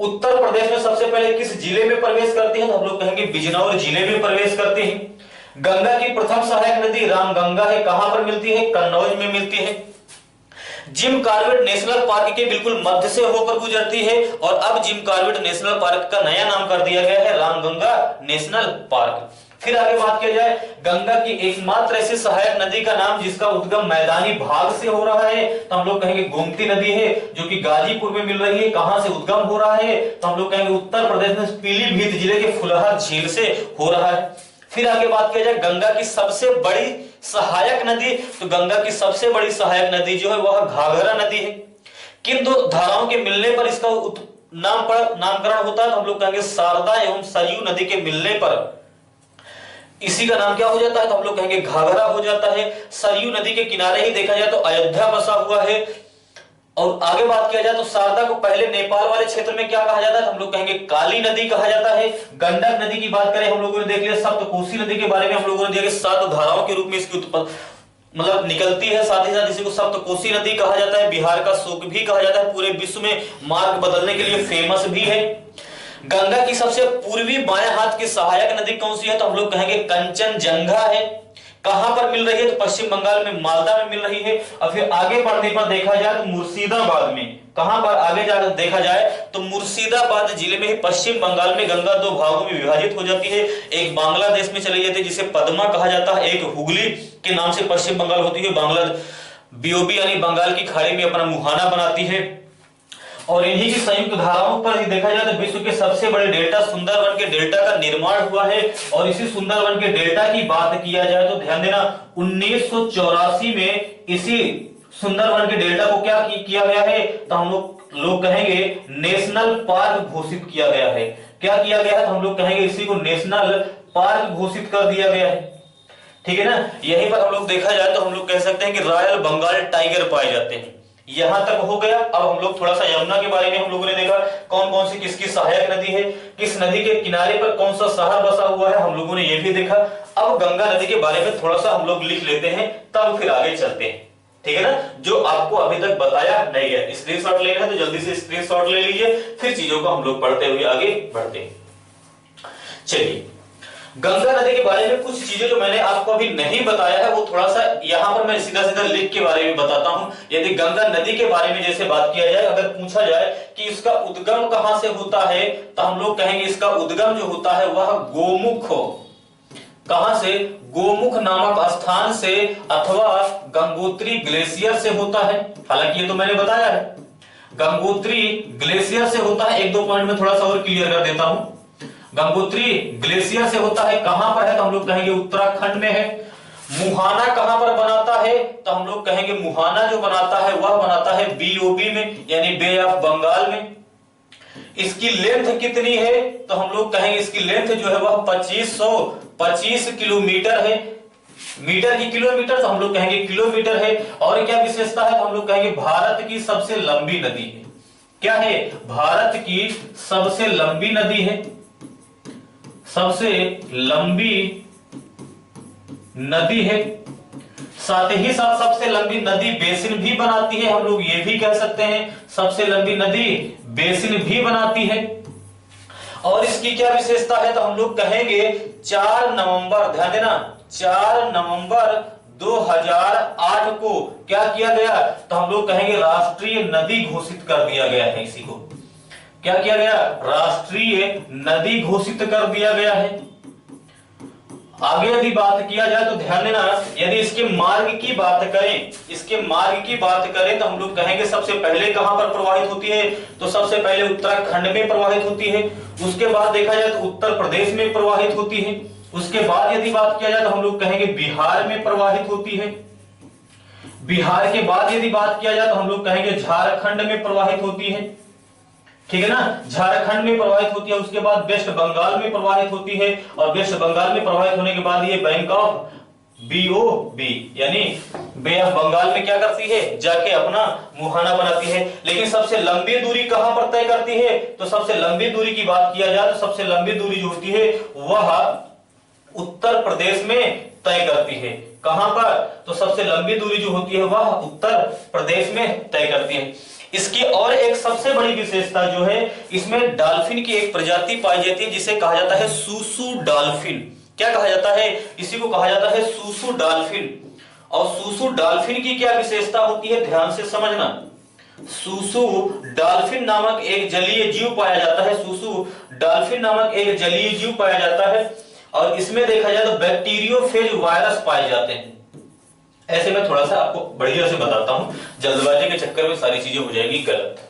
उत्तर प्रदेश में सबसे पहले किस जिले में प्रवेश करती है, तो हम लोग कहेंगे बिजनौर जिले में प्रवेश करती है। गंगा की प्रथम सहायक नदी रामगंगा है, कहां पर मिलती है, कन्नौज में मिलती है। जिम कॉर्बेट नेशनल पार्क के बिल्कुल मध्य से होकर गुजरती है और अब जिम कॉर्बेट नेशनल पार्क का नया नाम कर दिया गया है रामगंगा नेशनल पार्क। फिर आगे बात किया जाए, गंगा की एकमात्र ऐसी सहायक नदी का नाम जिसका उद्गम मैदानी भाग से हो रहा है, तो हम लोग कहेंगे गोमती नदी है, जो कि गाजीपुर में मिल रही है। कहां से उद्गम हो रहा है, तो हम लोग कहेंगे उत्तर प्रदेश में पीलीभीत जिले के फुलहर झील से हो रहा है। फिर आगे बात किया जाए गंगा की सबसे बड़ी सहायक नदी, तो गंगा की सबसे बड़ी सहायक नदी जो है वह घाघरा नदी है। किन दो धाराओं के मिलने पर इसका नामकरण होता है, तो हम लोग कहेंगे शारदा एवं सरयू नदी के मिलने पर इसी का नाम क्या हो जाता है, तो हम लोग कहेंगे घाघरा हो जाता है। सरयू नदी के किनारे ही देखा जाए तो अयोध्या बसा हुआ है। और आगे बात किया जाए तो शारदा को पहले नेपाल वाले क्षेत्र में क्या कहा जाता है, तो हम लोग कहेंगे काली नदी कहा जाता है। गंडक नदी की बात करें, हम लोगों ने देख लिया। सप्तकोसी नदी के बारे में हम लोगों ने देखा, 7 धाराओं के रूप में इसकी मतलब निकलती है। साथ ही साथ इसी को सप्तकोसी नदी कहा जाता है। बिहार का शोक भी कहा जाता है, पूरे विश्व में मार्ग बदलने के लिए फेमस भी है। गंगा की सबसे पूर्वी बाएं हाथ की सहायक नदी कौन सी है, तो हम लोग कहेंगे कंचनजंगा है। कहां पर मिल रही है, तो पश्चिम बंगाल में मालदा में मिल रही है। और फिर आगे बढ़ने पर देखा जाए तो मुर्शिदाबाद में, कहां पर आगे जाकर देखा जाए तो मुर्शिदाबाद जिले में ही पश्चिम बंगाल में गंगा 2 भागों में विभाजित हो जाती है। एक बांग्लादेश में चली जाती है जिसे पद्मा कहा जाता है, एक हुगली के नाम से पश्चिम बंगाल होती है। बीओबी यानी बंगाल की खाड़ी में अपना मुहाना बनाती है। और इन्हीं की संयुक्त धाराओं पर ही देखा जाए तो विश्व के सबसे बड़े डेल्टा सुंदरवन के डेल्टा का निर्माण हुआ है। और इसी सुंदरवन के डेल्टा की बात किया जाए तो ध्यान देना, 1984 में इसी सुंदरवन के डेल्टा को क्या किया गया है, तो हम लोग कहेंगे नेशनल पार्क घोषित किया गया है। क्या किया गया है, तो हम लोग कहेंगे इसी को नेशनल पार्क घोषित कर दिया गया है। ठीक है ना। यहीं पर हम लोग देखा जाए तो हम लोग कह सकते हैं कि रॉयल बंगाल टाइगर पाए जाते हैं। यहां तक हो गया। अब हम लोग थोड़ा सा यमुना के बारे में हम लोगों ने देखा, कौन कौन सी किसकी सहायक नदी है, किस नदी के किनारे पर कौन सा शहर बसा हुआ है, हम लोगों ने ये भी देखा। अब गंगा नदी के बारे में थोड़ा सा हम लोग लिख लेते हैं, तब फिर आगे चलते हैं, ठीक है ना। जो आपको अभी तक बताया नहीं है, स्क्रीनशॉट लेना है तो जल्दी से स्क्रीनशॉट ले लीजिए, फिर चीजों को हम लोग पढ़ते हुए आगे बढ़ते हैं। चलिए, गंगा नदी के बारे में कुछ चीजें जो मैंने आपको अभी नहीं बताया है वो थोड़ा सा यहां पर मैं सीधा सीधा लिख के बारे में बताता हूं। यदि गंगा नदी के बारे में जैसे बात किया जाए, अगर पूछा जाए कि इसका उद्गम कहां से होता है, तो हम लोग कहेंगे इसका उद्गम जो होता है वह गोमुख हो। कहां से? गोमुख नामक स्थान से अथवा गंगोत्री ग्लेशियर से होता है। हालांकि ये तो मैंने बताया है, गंगोत्री ग्लेशियर से होता है। एक दो पॉइंट में थोड़ा सा और क्लियर कर देता हूं। गंगोत्री ग्लेशियर से होता है, कहां पर है तो हम लोग कहेंगे उत्तराखंड में है। मुहाना कहां पर बनाता है तो हम लोग कहेंगे मुहाना जो बनाता है वह बनाता है बीओबी में, यानी बे ऑफ बंगाल में। इसकी लेंथ कितनी है तो हम लोग कहेंगे इसकी लेंथ जो है वह 2525 किलोमीटर है। मीटर की किलोमीटर तो हम लोग कहेंगे किलोमीटर है। और क्या विशेषता है तो हम लोग कहेंगे भारत की सबसे लंबी नदी है। क्या है? भारत की सबसे लंबी नदी है, सबसे लंबी नदी है। साथ ही साथ सबसे लंबी नदी बेसिन भी बनाती है, हम लोग ये भी कह सकते हैं सबसे लंबी नदी बेसिन भी बनाती है। और इसकी क्या विशेषता है तो हम लोग कहेंगे 4 नवंबर, ध्यान देना, 4 नवंबर 2008 को क्या किया गया तो हम लोग कहेंगे राष्ट्रीय नदी घोषित कर दिया गया है। इसी को क्या किया गया? राष्ट्रीय नदी घोषित कर दिया गया है। आगे यदि बात किया जाए तो ध्यान देना, यदि इसके मार्ग की बात करें, इसके मार्ग की बात करें तो हम लोग कहेंगे सबसे पहले कहां पर प्रवाहित होती है तो सबसे पहले उत्तराखंड में प्रवाहित होती है। उसके बाद देखा जाए तो उत्तर प्रदेश में प्रवाहित होती है। उसके बाद यदि बात किया जाए तो हम लोग कहेंगे बिहार में प्रवाहित होती है। बिहार के बाद यदि बात किया जाए तो हम लोग कहेंगे झारखंड में प्रवाहित होती है, ठीक है ना, झारखंड में प्रवाहित होती है। उसके बाद वेस्ट बंगाल में प्रवाहित होती है, और वेस्ट बंगाल में प्रवाहित होने के बाद ये बैंक ऑफ बीओबी यानी बे ऑफ बंगाल में क्या करती है? जाके अपना मुहाना बनाती है। लेकिन सबसे लंबी दूरी कहां पर तय करती है तो सबसे लंबी दूरी की बात किया जाए तो सबसे लंबी दूरी जो होती है वह उत्तर प्रदेश में तय करती है। कहां पर? तो सबसे लंबी दूरी जो होती है वह उत्तर प्रदेश में तय करती है। इसकी और एक सबसे बड़ी विशेषता जो है, इसमें डॉल्फिन की एक प्रजाति पाई जाती है जिसे कहा जाता है सूसू डॉल्फिन। क्या कहा जाता है? इसी को कहा जाता है सूसू डॉल्फिन। और सूसू डॉल्फिन की क्या विशेषता होती है, ध्यान से समझना। सूसू डॉल्फिन नामक एक जलीय जीव पाया जाता है। सूसू डॉल्फिन नामक एक जलीय जीव पाया जाता है, और इसमें देखा जाए तो बैक्टीरियोफेज वायरस पाए जाते हैं। ऐसे मैं थोड़ा सा आपको बढ़िया से बताता हूं, जल्दबाजी के चक्कर में सारी चीजें हो जाएगी गलत।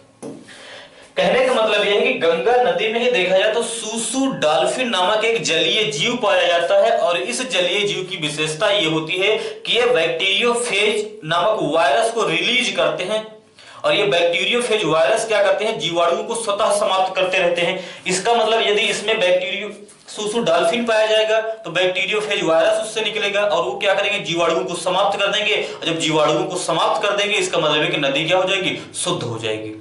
कहने का मतलब यह है कि गंगा नदी में ही देखा जाए तो सूसू डॉल्फिन नामक एक जलीय जीव पाया जाता है, और इस जलीय जीव की विशेषता यह होती है कि यह बैक्टीरियोफेज नामक वायरस को रिलीज करते हैं। और ये बैक्टीरियोफेज वायरस क्या करते हैं? जीवाणुओं को स्वतः समाप्त करते रहते हैं। इसका मतलब यदि इसमें बैक्टीरियो सूसू डॉल्फिन पाया जाएगा तो बैक्टीरियोफेज वायरस उससे निकलेगा, और वो क्या करेंगे? जीवाणुओं को समाप्त कर देंगे। और जब जीवाणुओं को समाप्त कर देंगे इसका मतलब है कि नदी क्या हो जाएगी? शुद्ध हो जाएगी।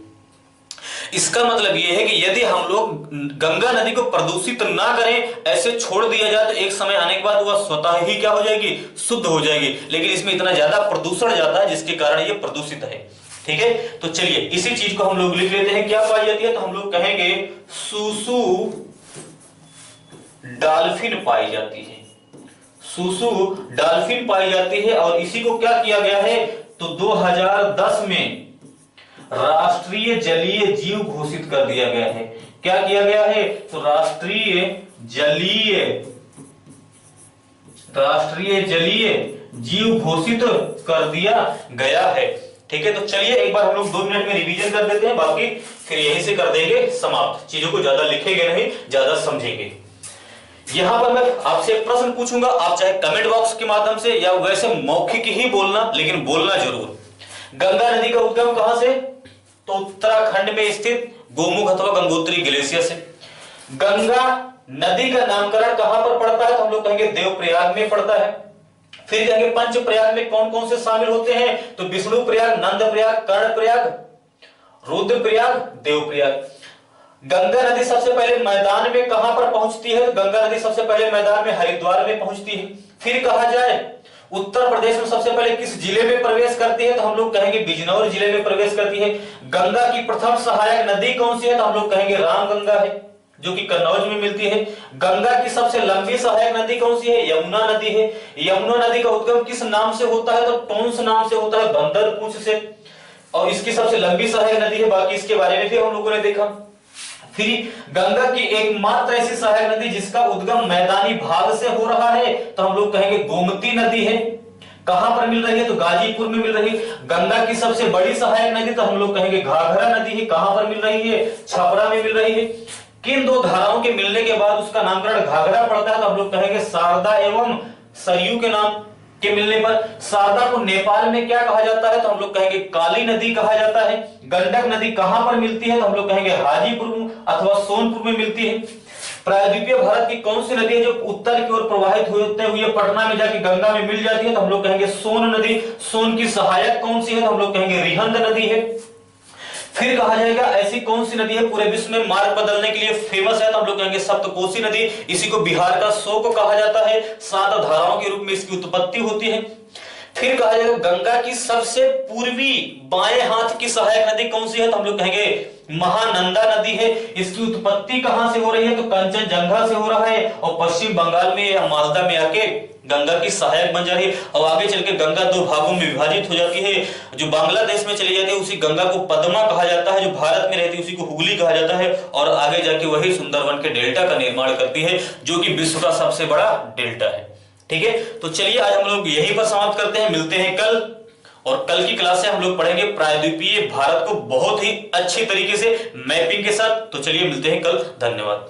इसका मतलब यह है कि यदि हम लोग गंगा नदी को प्रदूषित ना करें, ऐसे छोड़ दिया जाए तो एक समय आने के बाद वह स्वतः ही क्या हो जाएगी? शुद्ध हो जाएगी। लेकिन इसमें इतना ज्यादा प्रदूषण जाता है जिसके कारण यह प्रदूषित है, ठीक है। तो चलिए इसी चीज को हम लोग लिख लेते हैं। क्या पाई जाती है तो हम लोग कहेंगे सूसू डॉल्फिन पाई जाती है। सूसू डॉल्फिन पाई जाती है, और इसी को क्या किया गया है तो 2010 में राष्ट्रीय जलीय जीव घोषित कर दिया गया है। क्या किया गया है तो राष्ट्रीय जलीय जीव घोषित कर दिया गया है, ठीक है। तो चलिए एक बार हम लोग 2 मिनट में रिवीजन कर देते हैं, बाकी फिर यहीं से कर देंगे समाप्त। चीजों को ज्यादा लिखेंगे नहीं, ज्यादा समझेंगे। यहां पर मैं आपसे एक प्रश्न पूछूंगा, आप चाहे कमेंट बॉक्स के माध्यम से या वैसे मौखिक ही बोलना, लेकिन बोलना जरूर। गंगा नदी का उद्गम कहां से तो उत्तराखंड में स्थित गोमुख अथवा गंगोत्री ग्लेशियर से। गंगा नदी का नामकरण कहां पर पड़ता है तो हम लोग कहेंगे देवप्रयाग में पड़ता है। फिर कहेंगे पंच प्रयाग में कौन कौन से शामिल होते हैं, तो विष्णु प्रयाग, नंद प्रयाग, कर्ण प्रयाग, रुद्र प्रयाग, देव प्रयाग। गंगा नदी सबसे पहले मैदान में कहां पर पहुंचती है, गंगा नदी सबसे पहले मैदान में हरिद्वार में पहुंचती है। फिर कहा जाए उत्तर प्रदेश में सबसे पहले किस जिले में प्रवेश करती है, तो हम लोग कहेंगे बिजनौर जिले में प्रवेश करती है। गंगा की प्रथम सहायक नदी कौन सी है, तो हम लोग कहेंगे रामगंगा है, जो कि कन्नौज में मिलती है। गंगा की सबसे लंबी सहायक नदी कौन सी है, यमुना नदी है। यमुना नदी का उद्गम किस नाम से होता है, तो टोंस नाम से होता है, बंदरपूंछ से, और इसकी सबसे लंबी सहायक नदी है। बाकी इसके बारे में भी हम लोगों ने देखा। फिर गंगा की एकमात्र ऐसी सहायक नदी जिसका उद्गम मैदानी भाग से हो रहा है, तो हम लोग कहेंगे गोमती नदी है। कहां पर मिल रही है, तो गाजीपुर में मिल रही है। गंगा की सबसे बड़ी सहायक नदी तो हम लोग कहेंगे घाघरा नदी है। कहां पर मिल रही है, छपरा में मिल रही है। किन दो धाराओं के मिलने के बाद उसका नामकरण घाघरा पड़ता है, तो हम लोग कहेंगे शारदा एवं सरयू के नाम के मिलने पर। शारदा को नेपाल में क्या कहा जाता है, तो हम लोग कहेंगे काली नदी कहा जाता है। गंडक नदी कहां पर मिलती है, तो हम लोग कहेंगे हाजीपुर अथवा सोनपुर में मिलती है। प्रायद्वीपीय भारत की कौन सी नदी है जो उत्तर की ओर प्रवाहित होते हुए पटना में जाके गंगा में मिल जाती है, तो हम लोग कहेंगे सोन नदी। सोन की सहायक कौन सी है, तो हम लोग कहेंगे रिहंद नदी है। फिर कहा जाएगा ऐसी कौन सी नदी है पूरे विश्व में मार्ग बदलने के लिए फेमस है, तो हम लोग कहेंगे सप्तकोसी नदी। इसी को बिहार का शोक कहा जाता है। 7 धाराओं के रूप में इसकी उत्पत्ति होती है। फिर कहा जाएगा गंगा की सबसे पूर्वी बाएं हाथ की सहायक नदी कौन सी है, तो हम लोग कहेंगे महानंदा नदी है। इसकी उत्पत्ति कहां से हो रही है, तो कंचनजंगा से हो रहा है, और पश्चिम बंगाल में या मालदा में आके गंगा की सहायक बन जा रही है। और आगे चल के गंगा 2 भागों में विभाजित हो जाती है। जो बांग्लादेश में चली जाती है उसी गंगा को पद्मा कहा जाता है, जो भारत में रहती है उसी को हुगली कहा जाता है, और आगे जाके वही सुंदरवन के डेल्टा का निर्माण करती है, जो कि विश्व का सबसे बड़ा डेल्टा है। ठीक है, तो चलिए आज हम लोग यहीं पर समाप्त करते हैं। मिलते हैं कल, और कल की क्लास से हम लोग पढ़ेंगे प्रायद्वीपीय भारत को बहुत ही अच्छी तरीके से मैपिंग के साथ। तो चलिए मिलते हैं कल, धन्यवाद।